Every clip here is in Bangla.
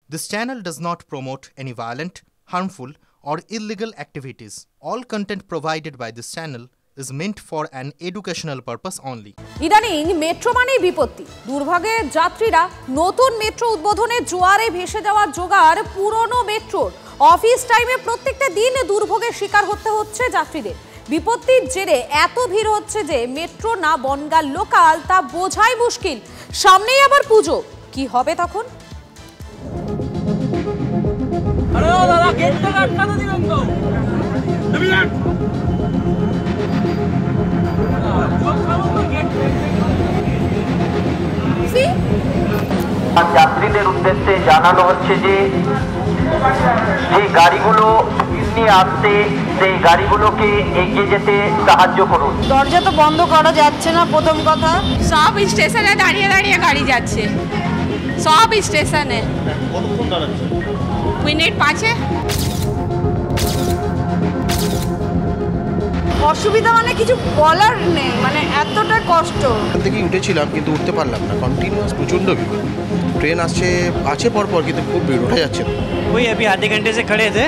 This channel does not promote any violent, harmful, or illegal activities. All content provided by this channel is meant for an educational purpose only. ইদানিং মেট্রো মানেই বিপত্তি। দুর্ভাগে যাত্রীরা নতুন মেট্রো উদ্বোধনের জোয়ারে ভেসে যাওয়ার জোগাড় পুরনো মেট্রোর অফিস টাইমে প্রত্যেকটা দিন দুর্ভোগের শিকার হতে হচ্ছে যাত্রীদের। বিপত্তির জেরে এত ভিড় হচ্ছে যে মেট্রো না বনগাঁ লোকাল তা বোঝাই মুশকিল। সামনেই আবার পুজো, কি হবে তখন? যাত্রীদের উদ্দেশ্যে জানানো হচ্ছে যে গাড়িগুলো নিয়ে আসতে সেই গাড়িগুলোকে এগিয়ে যেতে সাহায্য করুন। দরজা তো বন্ধ করা যাচ্ছে না, প্রথম কথা। সব স্টেশনে দাঁড়িয়ে দাঁড়িয়ে গাড়ি যাচ্ছে, সব স্টেশনে। কতক্ষণ দাঁড়াচ্ছে? মিনিট 5। অসুবিধা মানে কিছু বলার নেই, মানে এতটা কষ্ট। এখান থেকেই উঠেছিলাম কিন্তু উঠতে পারলাম না, কন্টিনিউয়াস প্রচণ্ড ভিড়। ट्रेन आछे पर किंतु खूब भीड़ उठा जाच्छे। वही अभी आधे घंटे से खड़े थे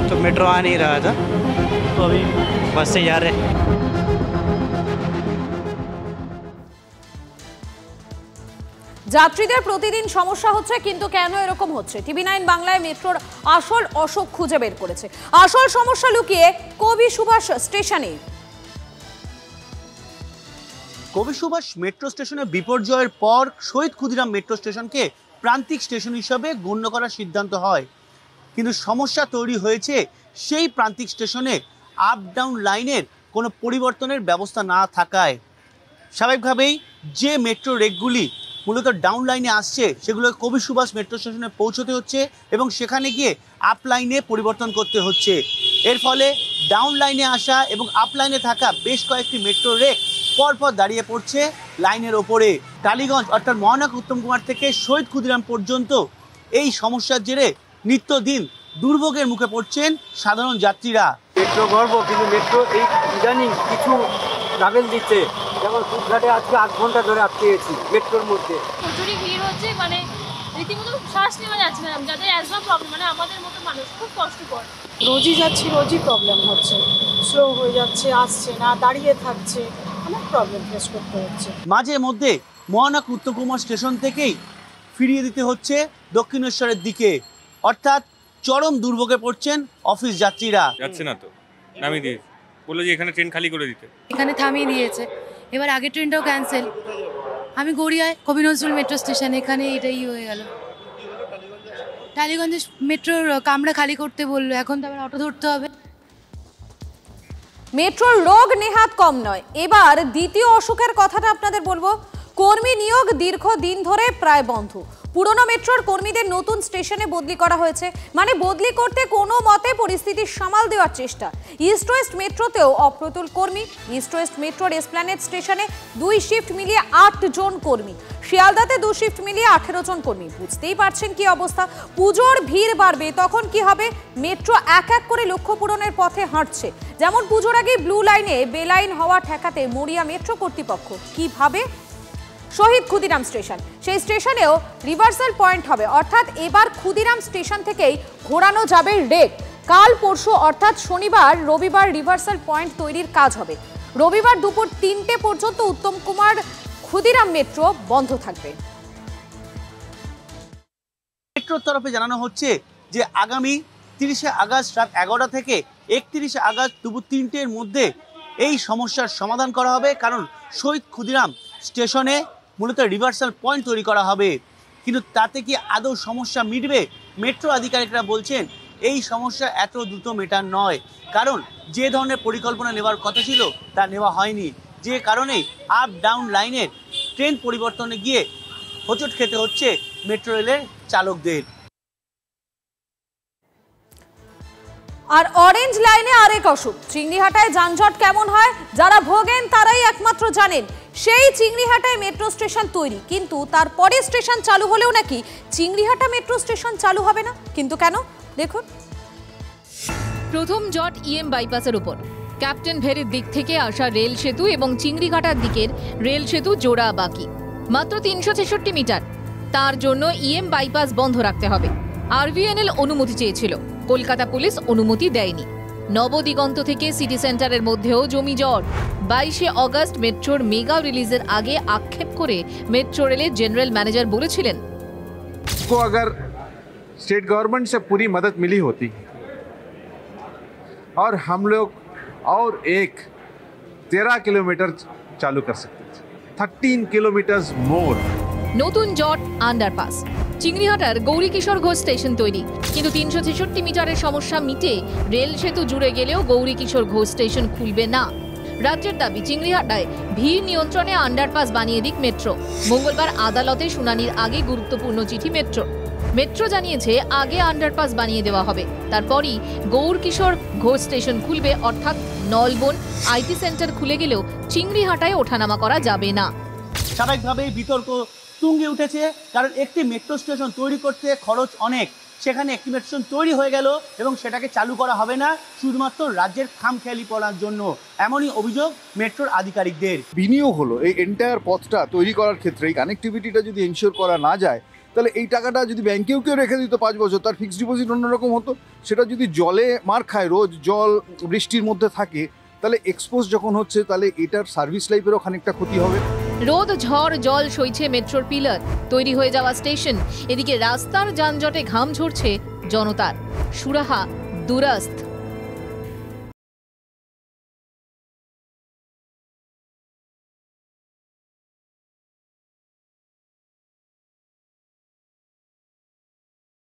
तो मेट्रो आ नहीं रहा था, तो अभी बस से जा रहे। যাত্রীদের প্রতিদিন সমস্যা হচ্ছে, কিন্তু কেন এরকম হচ্ছে? টিভি9 বাংলায় মেট্রোর আসল অসুখ খুঁজে বের করেছে। আসল সমস্যা লুকিয়ে কবি সুভাষ স্টেশনে। কবি সুভাষ মেট্রো স্টেশনে বিপর্যয়ের পর শহীদ ক্ষুদিরাম মেট্রো স্টেশনকে প্রান্তিক স্টেশন হিসাবে গণ্য করার সিদ্ধান্ত হয়, কিন্তু সমস্যা তৈরি হয়েছে সেই প্রান্তিক স্টেশনে আপ ডাউন লাইনের কোনো পরিবর্তনের ব্যবস্থা না থাকায়। স্বাভাবিকভাবেই যে মেট্রো রেকগুলি মূলত ডাউন লাইনে আসছে সেগুলো কবি সুভাষ মেট্রো স্টেশনে পৌঁছতে হচ্ছে এবং সেখানে গিয়ে আপ লাইনে পরিবর্তন করতে হচ্ছে। এর ফলে ডাউন লাইনে আসা এবং আপ লাইনে থাকা বেশ কয়েকটি মেট্রো রেক পরপর দাঁড়িয়ে পড়ছে লাইনের ওপরে। টালিগঞ্জ অর্থাৎ মহানায়ক উত্তম কুমার থেকে শহীদ ক্ষুদিরাম পর্যন্ত এই সমস্যার জেরে নিত্যদিন দুর্ভোগের মুখে পড়ছেন সাধারণ যাত্রীরা। মেট্রো গর্ব, কিন্তু মেট্রো এই ইদানিং কিছু ট্রাভেল দিচ্ছে, যেমন ফুটঘাটে আজকে 8 ঘন্টা ধরে আটকে গেছি মেট্রোর মধ্যে। প্রচুরই ভিড় হচ্ছে, মানে রীতিমতো শ্বাস নেওয়া যাচ্ছে না। যাদের অ্যাজমা প্রবলেম, মানে আমাদের মতো মানুষ খুব কষ্ট করে। রোজই যাচ্ছি, রোজই প্রবলেম হচ্ছে, স্লো হয়ে যাচ্ছে, আসছে না, দাঁড়িয়ে থাকছে, অনেক প্রবলেম ফেস করতে হচ্ছে। মাঝে মধ্যে মহানায়ক উত্তম কুমার স্টেশন থেকেই ফিরিয়ে দিতে হচ্ছে দক্ষিণেশ্বরের দিকে, অর্থাৎ চরম দুর্ভোগে পড়ছেন অফিস যাত্রীরা। যাচ্ছে না তো, নামিয়ে দিয়ে বললো যে এখানে ট্রেন খালি করে দিতে, এখানে থামিয়ে দিয়েছে। এবার আগের ট্রেনটাও ক্যান্সেল। আমি গড়িয়ায় কবি নজরুল মেট্রো স্টেশন, এখানে এটাই হয়ে গেল। টালিগঞ্জে মেট্রোর কামরা খালি করতে বললো, এখন তো আবার অটো ধরতে হবে। মেট্রোর রোগ নেহাত কম নয়। এবার দ্বিতীয় অসুখের কথাটা আপনাদের বলবো। কর্মী নিয়োগ দীর্ঘদিন ধরে প্রায় বন্ধ। পুরনো মেট্রোর কর্মীদের নতুন স্টেশনে বদলি করা হয়েছে, মানে বদলি করতে কোনো মতে পরিস্থিতি সামাল দেওয়ার চেষ্টা। ইস্ট ওয়েস্ট মেট্রোতেও অপ্রতুল কর্মী। ইস্ট ওয়েস্ট মেট্রোর এসপ্ল্যানেড স্টেশনে 2 শিফট মিলিয়ে 8 জন কর্মী, শিয়ালদাতে 2 শিফট মিলিয়ে 18 জন কর্মী। বুঝতেই পারছেন কি অবস্থা। পুজোর ভিড় বাড়বে, তখন কি হবে? মেট্রো এক এক করে লক্ষ্য পূরণের পথে হাঁটছে। যেমন পুজোর আগে ব্লু লাইনে বেলাইন হওয়া ঠেকাতে মরিয়া মেট্রো কর্তৃপক্ষ। কিভাবে? শহীদ ক্ষুদিরাম স্টেশন, সেই স্টেশনেও রিভার্সাল পয়েন্ট হবে, অর্থাৎ এবার ক্ষুদিরাম স্টেশন থেকেই ঘোরানো যাবে রেক। কাল পরশু অর্থাৎ শনিবার রবিবার রিভার্সাল পয়েন্ট তৈরির কাজ হবে। রবিবার দুপুর 3টে পর্যন্ত উত্তম কুমার ক্ষুদিরাম মেট্রো বন্ধ থাকবে। মেট্রোর তরফে জানানো হচ্ছে যে আগামী 30শে আগস্ট রাত 11টা থেকে 31শে আগস্ট দুপুর 3টের মধ্যে এই সমস্যার সমাধান করা হবে, কারণ শহীদ ক্ষুদিরাম স্টেশনে মূলত রিভার্সাল পয়েন্ট তৈরি করা হবে। কিন্তু তাতে কি আদৌ সমস্যা মিটবে? মেট্রো আধিকারিকরা বলছেন এই সমস্যা এত দ্রুত মেটার নয়, কারণ যে ধরনের পরিকল্পনা নেওয়ার কথা ছিল তা নেওয়া হয়নি, যে কারণেই আপ ডাউন লাইনের ট্রেন পরিবর্তনে গিয়ে হোঁচট খেতে হচ্ছে মেট্রো রেলের চালকদের। আর অরেঞ্জ লাইনে আরেক অসুখ। চিংড়িহাটায় যানজট কেমন হয় যারা ভোগেন তারাই একমাত্র জানেন। সেই চিংড়িহাটায় মেট্রো স্টেশন তৈরি, কিন্তু তারপরে স্টেশন চালু হলেও নাকি চিংড়িহাটা মেট্রো স্টেশন চালু হবে না। কিন্তু কেন? দেখুন। প্রথম জট ইএম বাইপাসের উপর। ক্যাপ্টেন ভেরির দিক থেকে আসা রেল সেতু এবং চিংড়িঘাটার দিকের রেল সেতু জোড়া বাকি, মাত্র 366 মিটার। তার জন্য ইএম বাইপাস বন্ধ রাখতে হবে। আরভিএনএল অনুমতি চেয়েছিল, কলকাতা পুলিশ অনুমতি দেয়নি। নবদিগন্ত থেকে সিটি সেন্টারের মধ্যেও জমি জট। 22শে অগস্ট মেট্রোর মেগা রিলিজের আগে আক্ষেপ করে মেট্রো রেলের জেনারেল ম্যানেজার বলেছিলেন, को अगर स्टेट गवर्नमेंट से पूरी मदद मिली होती और हम लोग और एक 13 किलोमीटर चालू कर सकते थे, 13 किलोमीटर मोर। নতুন জট আন্ডারপাস। চিংড়িহাটার গৌরীকিশোর ঘোষ স্টেশন তৈরি, কিন্তু 366 মিটারের সমস্যা মিটে রেল সেতু জুড়ে গেলেও গৌরীকিশোর ঘোষ স্টেশন খুলবে না। রাজ্যের দাবি চিংড়িহাটায় ভিড় নিয়ন্ত্রণে আন্ডারপাস বানিয়ে দিক মেট্রো। মঙ্গলবার আদালতে শুনানির আগে গুরুত্বপূর্ণ চিঠি মেট্রো। মেট্রো জানিয়েছে আগে আন্ডারপাস বানিয়ে দেওয়া হবে, তারপরই গৌরকিশোর ঘোষ স্টেশন খুলবে, অর্থাৎ নলবন আইটি সেন্টার খুলে গেলেও চিংড়িহাটায় ওঠানামা করা যাবে না। স্বাভাবিকভাবেই বিতর্ক তুঙ্গে উঠেছে, কারণ একটি মেট্রো স্টেশন তৈরি করতে খরচ অনেক। সেখানে একটি মেট্রো স্টেশন তৈরি হয়ে গেল এবং সেটাকে চালু করা হবে না শুধুমাত্র রাজ্যের খামখেয়ালি পড়ার জন্য, এমনই অভিযোগ মেট্রোর আধিকারিকদের। বিনিয়োগ হলো এই এন্টায়ার পথটা তৈরি করার ক্ষেত্রে এই কানেক্টিভিটিটা যদি এনশিওর করা না যায়, তাহলে এই টাকাটা যদি ব্যাংকেও কেউ রেখে দিত 5 বছর, তার ফিক্সড ডিপোজিট অন্যরকম হতো। সেটা যদি জলে মার খায়, রোজ জল বৃষ্টির মধ্যে থাকে, তাহলে এক্সপোজ যখন হচ্ছে, তাহলে এটার সার্ভিস লাইফেরও খানিকটা ক্ষতি হবে। রোদ ঝড় জল সইছে মেট্রোর পিলার, তৈরি হয়ে যাওয়া স্টেশন। এদিকে রাস্তার যানজটে ঘাম ঝরছে জনতার, সুরাহা দুরাস্ত।